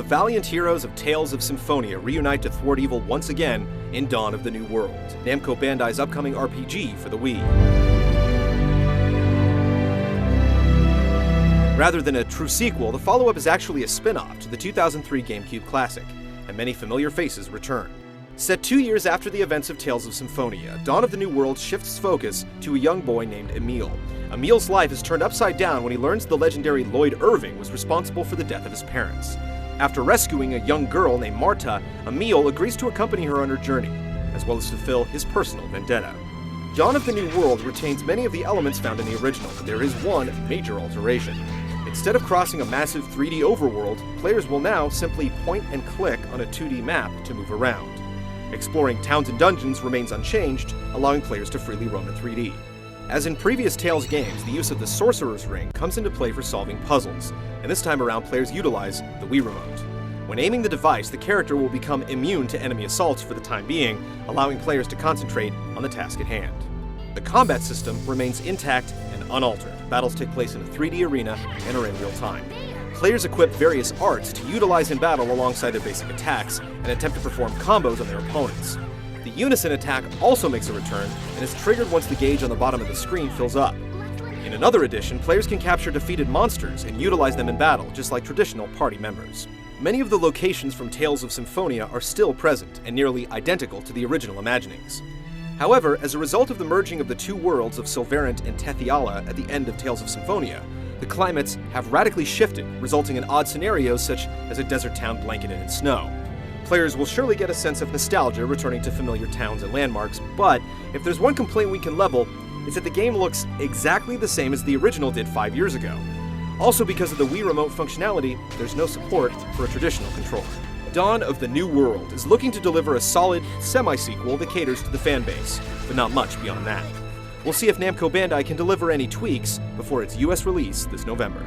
valiant heroes of Tales of Symphonia reunite to thwart evil once again in Dawn of the New World, Namco Bandai's upcoming RPG for the Wii. Rather than a true sequel, the follow-up is actually a spin-off to the 2003 GameCube classic, and many familiar faces return. Set 2 years after the events of Tales of Symphonia, Dawn of the New World shifts focus to a young boy named Emil. Emil's life is turned upside down when he learns the legendary Lloyd Irving was responsible for the death of his parents. After rescuing a young girl named Marta, Emil agrees to accompany her on her journey, as well as fulfill his personal vendetta. Dawn of the New World retains many of the elements found in the original, but there is one major alteration. Instead of crossing a massive 3D overworld, players will now simply point and click on a 2D map to move around. Exploring towns and dungeons remains unchanged, allowing players to freely roam in 3D. As in previous Tales games, the use of the Sorcerer's Ring comes into play for solving puzzles, and this time around players utilize the Wii Remote. When aiming the device, the character will become immune to enemy assaults for the time being, allowing players to concentrate on the task at hand. The combat system remains intact and unaltered. Battles take place in a 3D arena and are in real time. Players equip various arts to utilize in battle alongside their basic attacks and attempt to perform combos on their opponents. The Unison attack also makes a return and is triggered once the gauge on the bottom of the screen fills up. In another edition, players can capture defeated monsters and utilize them in battle, just like traditional party members. Many of the locations from Tales of Symphonia are still present and nearly identical to the original imaginings. However, as a result of the merging of the two worlds of Sylvarant and Tethiala at the end of Tales of Symphonia, the climates have radically shifted, resulting in odd scenarios such as a desert town blanketed in snow. Players will surely get a sense of nostalgia returning to familiar towns and landmarks, but if there's one complaint we can level, it's that the game looks exactly the same as the original did 5 years ago. Also, because of the Wii Remote functionality, there's no support for a traditional controller. Dawn of the New World is looking to deliver a solid, semi-sequel that caters to the fanbase, but not much beyond that. We'll see if Namco Bandai can deliver any tweaks before its US release this November.